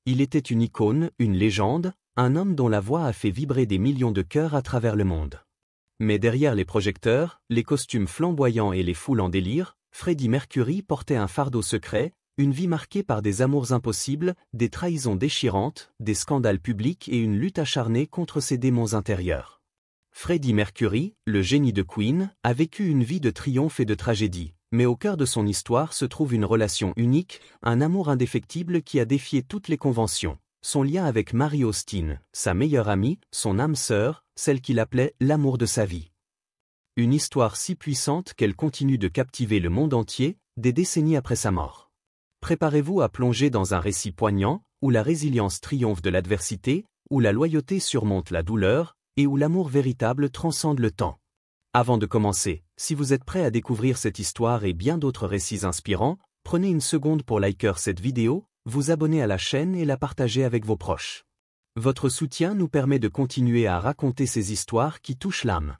Il était une icône, une légende, un homme dont la voix a fait vibrer des millions de cœurs à travers le monde. Mais derrière les projecteurs, les costumes flamboyants et les foules en délire, Freddie Mercury portait un fardeau secret, une vie marquée par des amours impossibles, des trahisons déchirantes, des scandales publics et une lutte acharnée contre ses démons intérieurs. Freddie Mercury, le génie de Queen, a vécu une vie de triomphe et de tragédie, mais au cœur de son histoire se trouve une relation unique, un amour indéfectible qui a défié toutes les conventions. Son lien avec Mary Austin, sa meilleure amie, son âme sœur, celle qu'il appelait l'amour de sa vie. Une histoire si puissante qu'elle continue de captiver le monde entier, des décennies après sa mort. Préparez-vous à plonger dans un récit poignant, où la résilience triomphe de l'adversité, où la loyauté surmonte la douleur, et où l'amour véritable transcende le temps. Avant de commencer, si vous êtes prêt à découvrir cette histoire et bien d'autres récits inspirants, prenez une seconde pour liker cette vidéo, vous abonner à la chaîne et la partager avec vos proches. Votre soutien nous permet de continuer à raconter ces histoires qui touchent l'âme.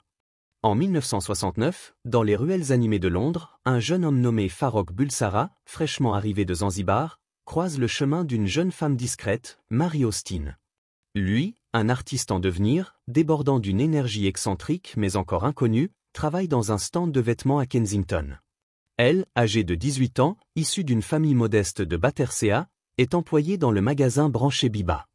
En 1969, dans les ruelles animées de Londres, un jeune homme nommé Farrokh Bulsara, fraîchement arrivé de Zanzibar, croise le chemin d'une jeune femme discrète, Mary Austin. Lui, un artiste en devenir, débordant d'une énergie excentrique mais encore inconnue, travaille dans un stand de vêtements à Kensington. Elle, âgée de 18 ans, issue d'une famille modeste de Battersea, est employée dans le magasin branché Biba.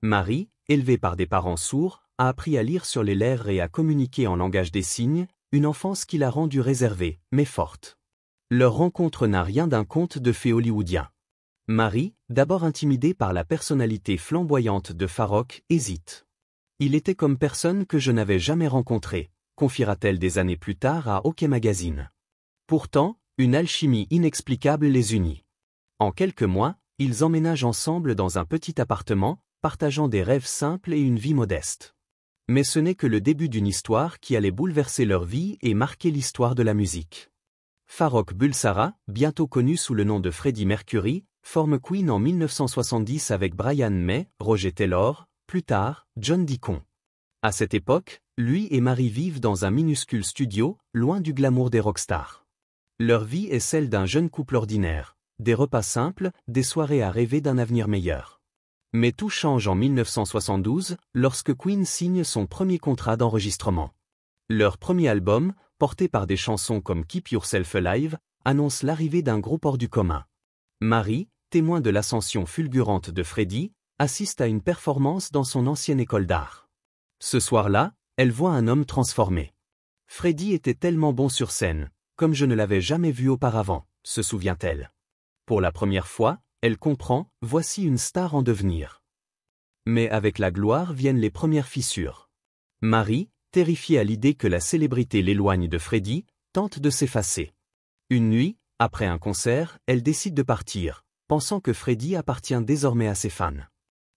Mary, élevée par des parents sourds, a appris à lire sur les lèvres et à communiquer en langage des signes, une enfance qui l'a rendue réservée, mais forte. Leur rencontre n'a rien d'un conte de fées hollywoodien. Mary, d'abord intimidée par la personnalité flamboyante de Farrokh, hésite. Il était comme personne que je n'avais jamais rencontré, confiera-t-elle des années plus tard à OK Magazine. Pourtant, une alchimie inexplicable les unit. En quelques mois, ils emménagent ensemble dans un petit appartement, partageant des rêves simples et une vie modeste. Mais ce n'est que le début d'une histoire qui allait bouleverser leur vie et marquer l'histoire de la musique. Farrokh Bulsara, bientôt connu sous le nom de Freddie Mercury, forme Queen en 1970 avec Brian May, Roger Taylor, plus tard, John Deacon. À cette époque, lui et Mary vivent dans un minuscule studio, loin du glamour des rockstars. Leur vie est celle d'un jeune couple ordinaire, des repas simples, des soirées à rêver d'un avenir meilleur. Mais tout change en 1972, lorsque Queen signe son premier contrat d'enregistrement. Leur premier album, porté par des chansons comme Keep Yourself Alive, annonce l'arrivée d'un groupe hors du commun. Mary, témoin de l'ascension fulgurante de Freddie, assiste à une performance dans son ancienne école d'art. Ce soir-là, elle voit un homme transformé. Freddie était tellement bon sur scène, comme je ne l'avais jamais vu auparavant, se souvient-elle. Pour la première fois, elle comprend, voici une star en devenir. Mais avec la gloire viennent les premières fissures. Mary, terrifiée à l'idée que la célébrité l'éloigne de Freddie, tente de s'effacer. Une nuit, après un concert, elle décide de partir, pensant que Freddie appartient désormais à ses fans.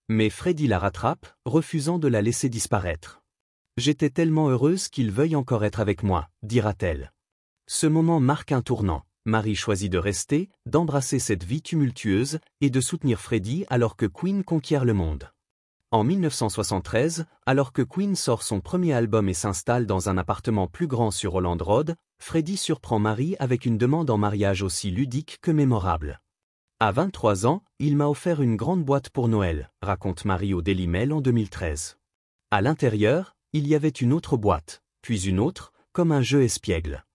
Mais Freddie la rattrape, refusant de la laisser disparaître. « J'étais tellement heureuse qu'il veuille encore être avec moi », dira-t-elle. Ce moment marque un tournant. Mary choisit de rester, d'embrasser cette vie tumultueuse, et de soutenir Freddie alors que Queen conquiert le monde. En 1973, alors que Queen sort son premier album et s'installe dans un appartement plus grand sur Holland Road, Freddie surprend Mary avec une demande en mariage aussi ludique que mémorable. À 23 ans, il m'a offert une grande boîte pour Noël, raconte Mary au Daily Mail en 2013. À l'intérieur, il y avait une autre boîte, puis une autre, comme un jeu espiègle.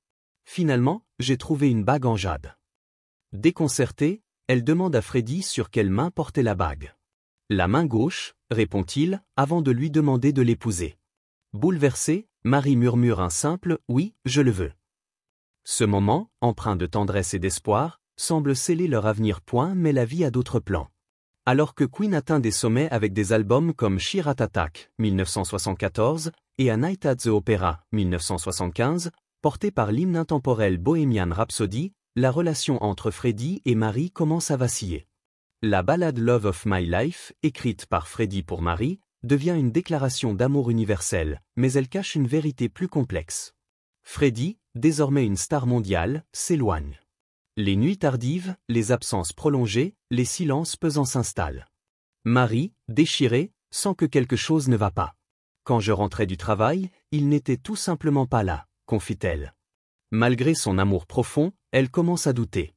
Finalement, j'ai trouvé une bague en jade. Déconcertée, elle demande à Freddie sur quelle main portait la bague. La main gauche, répond-il, avant de lui demander de l'épouser. Bouleversée, Mary murmure un simple « oui, je le veux ». Ce moment, empreint de tendresse et d'espoir, semble sceller leur avenir. Mais la vie a d'autres plans. Alors que Queen atteint des sommets avec des albums comme Sheer Attack, 1974, et A Night at the Opera, 1975, porté par l'hymne intemporel Bohemian Rhapsody, la relation entre Freddie et Mary commence à vaciller. La ballade Love of My Life, écrite par Freddie pour Mary, devient une déclaration d'amour universelle, mais elle cache une vérité plus complexe. Freddie, désormais une star mondiale, s'éloigne. Les nuits tardives, les absences prolongées, les silences pesants s'installent. Mary, déchirée, sent que quelque chose ne va pas. Quand je rentrais du travail, il n'était tout simplement pas là, confie-t-elle. Malgré son amour profond, elle commence à douter.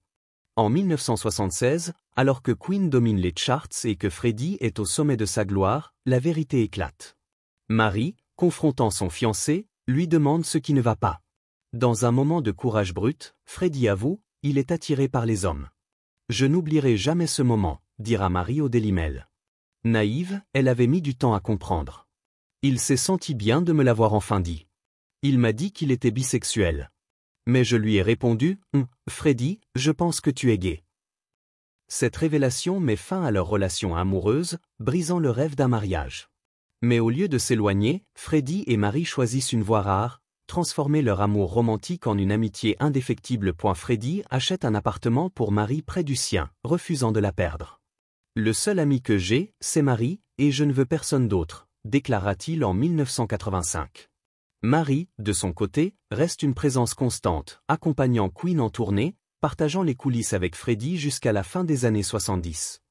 En 1976, Alors que Queen domine les charts et que Freddie est au sommet de sa gloire, la vérité éclate. Marie, confrontant son fiancé, lui demande ce qui ne va pas. Dans un moment de courage brut, Freddie avoue, il est attiré par les hommes. « Je n'oublierai jamais ce moment », dira Marie au Daily Mail. Naïve, elle avait mis du temps à comprendre. Il s'est senti bien de me l'avoir enfin dit. Il m'a dit qu'il était bisexuel. Mais je lui ai répondu, « Freddie, je pense que tu es gay ». Cette révélation met fin à leur relation amoureuse, brisant le rêve d'un mariage. Mais au lieu de s'éloigner, Freddie et Marie choisissent une voie rare, transformer leur amour romantique en une amitié indéfectible. Freddie achète un appartement pour Marie près du sien, refusant de la perdre. « Le seul ami que j'ai, c'est Marie, et je ne veux personne d'autre », déclara-t-il en 1985. Marie, de son côté, reste une présence constante, accompagnant Queen en tournée, partageant les coulisses avec Freddie jusqu'à la fin des années 70.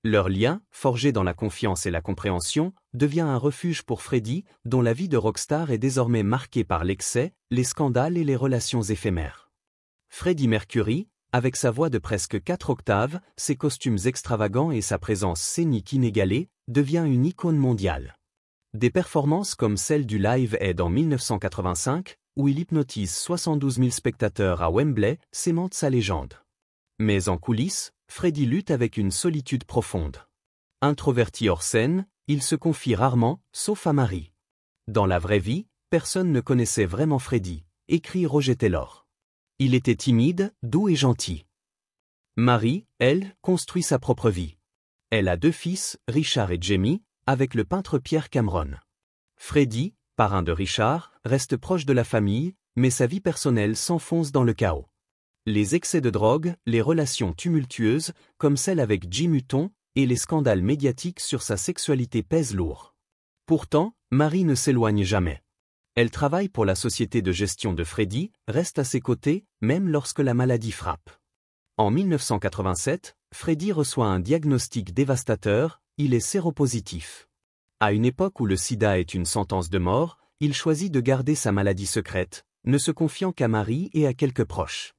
Leur lien, forgé dans la confiance et la compréhension, devient un refuge pour Freddie, dont la vie de rockstar est désormais marquée par l'excès, les scandales et les relations éphémères. Freddie Mercury, avec sa voix de presque 4 octaves, ses costumes extravagants et sa présence scénique inégalée, devient une icône mondiale. Des performances comme celle du Live Aid en 1985, où il hypnotise 72 000 spectateurs à Wembley, cimentent sa légende. Mais en coulisses, Freddie lutte avec une solitude profonde. Introverti hors scène, il se confie rarement, sauf à Marie. Dans la vraie vie, personne ne connaissait vraiment Freddie, écrit Roger Taylor. Il était timide, doux et gentil. Marie, elle, construit sa propre vie. Elle a 2 fils, Richard et Jamie, avec le peintre Pierre Cameron. Freddie, parrain de Richard, reste proche de la famille, mais sa vie personnelle s'enfonce dans le chaos. Les excès de drogue, les relations tumultueuses, comme celle avec Jim Hutton, et les scandales médiatiques sur sa sexualité pèsent lourd. Pourtant, Marie ne s'éloigne jamais. Elle travaille pour la société de gestion de Freddie, reste à ses côtés, même lorsque la maladie frappe. En 1987, Freddie reçoit un diagnostic dévastateur, il est séropositif. À une époque où le sida est une sentence de mort, il choisit de garder sa maladie secrète, ne se confiant qu'à Marie et à quelques proches.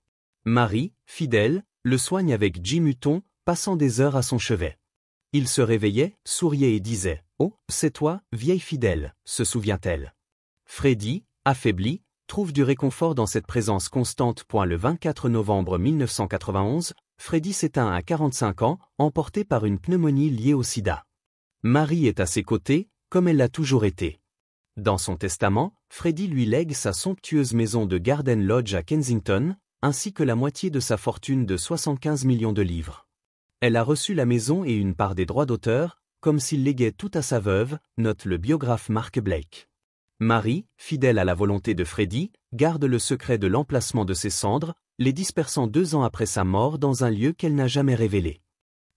Marie, fidèle, le soigne avec Jim Hutton, passant des heures à son chevet. Il se réveillait, souriait et disait « Oh, c'est toi, vieille fidèle », se souvient-elle. Freddie, affaibli, trouve du réconfort dans cette présence constante. Le 24 novembre 1991, Freddie s'éteint à 45 ans, emporté par une pneumonie liée au sida. Marie est à ses côtés, comme elle l'a toujours été. Dans son testament, Freddie lui lègue sa somptueuse maison de Garden Lodge à Kensington, ainsi que la moitié de sa fortune de 75 millions de livres. Elle a reçu la maison et une part des droits d'auteur, comme s'il léguait tout à sa veuve, note le biographe Mark Blake. Marie, fidèle à la volonté de Freddie, garde le secret de l'emplacement de ses cendres, les dispersant 2 ans après sa mort dans un lieu qu'elle n'a jamais révélé.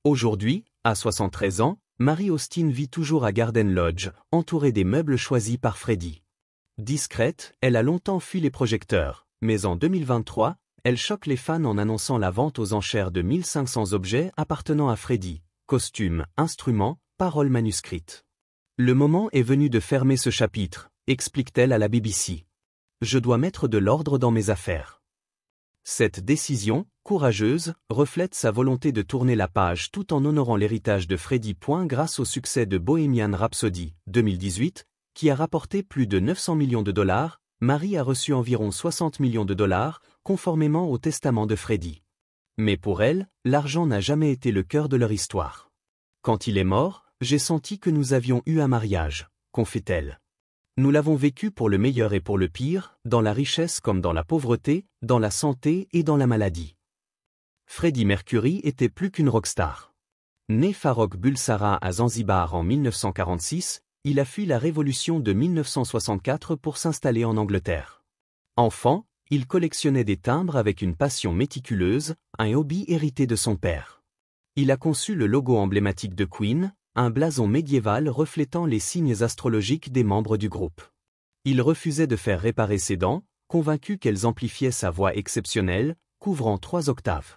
Aujourd'hui, à 73 ans, Marie Austin vit toujours à Garden Lodge, entourée des meubles choisis par Freddie. Discrète, elle a longtemps fui les projecteurs, mais en 2023, elle choque les fans en annonçant la vente aux enchères de 1500 objets appartenant à Freddie, costumes, instruments, paroles manuscrites. Le moment est venu de fermer ce chapitre, explique-t-elle à la BBC. Je dois mettre de l'ordre dans mes affaires. Cette décision, courageuse, reflète sa volonté de tourner la page tout en honorant l'héritage de Freddie. Grâce au succès de Bohemian Rhapsody, 2018, qui a rapporté plus de 900 millions de dollars, Marie a reçu environ 60 millions de dollars, conformément au testament de Freddie. Mais pour elle, l'argent n'a jamais été le cœur de leur histoire. Quand il est mort, j'ai senti que nous avions eu un mariage, confie-t-elle. Nous l'avons vécu pour le meilleur et pour le pire, dans la richesse comme dans la pauvreté, dans la santé et dans la maladie. Freddie Mercury était plus qu'une rockstar. Né Farrokh Bulsara à Zanzibar en 1946, il a fui la révolution de 1964 pour s'installer en Angleterre. Enfant, il collectionnait des timbres avec une passion méticuleuse, un hobby hérité de son père. Il a conçu le logo emblématique de Queen, un blason médiéval reflétant les signes astrologiques des membres du groupe. Il refusait de faire réparer ses dents, convaincu qu'elles amplifiaient sa voix exceptionnelle, couvrant 3 octaves.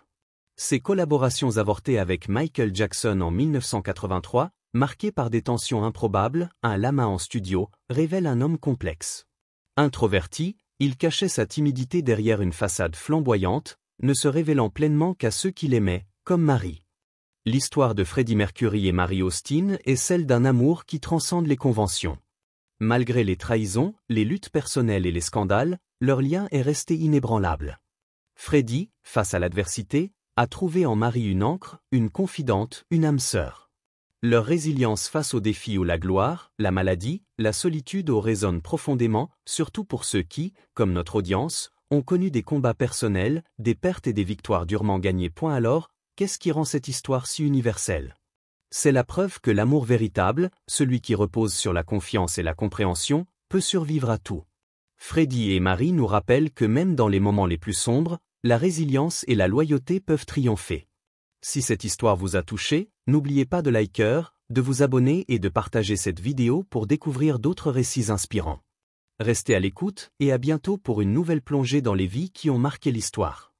Ses collaborations avortées avec Michael Jackson en 1983, marquées par des tensions improbables, un lama en studio, révèlent un homme complexe. Introverti, il cachait sa timidité derrière une façade flamboyante, ne se révélant pleinement qu'à ceux qui l'aimaient, comme Marie. L'histoire de Freddie Mercury et Mary Austin est celle d'un amour qui transcende les conventions. Malgré les trahisons, les luttes personnelles et les scandales, leur lien est resté inébranlable. Freddie, face à l'adversité, a trouvé en Mary une ancre, une confidente, une âme sœur. Leur résilience face aux défis ou la gloire, la maladie, la solitude résonnent profondément, surtout pour ceux qui, comme notre audience, ont connu des combats personnels, des pertes et des victoires durement gagnées. Alors, qu'est-ce qui rend cette histoire si universelle? C'est la preuve que l'amour véritable, celui qui repose sur la confiance et la compréhension, peut survivre à tout. Freddie et Mary nous rappellent que même dans les moments les plus sombres, la résilience et la loyauté peuvent triompher. Si cette histoire vous a touché, n'oubliez pas de liker, de vous abonner et de partager cette vidéo pour découvrir d'autres récits inspirants. Restez à l'écoute et à bientôt pour une nouvelle plongée dans les vies qui ont marqué l'histoire.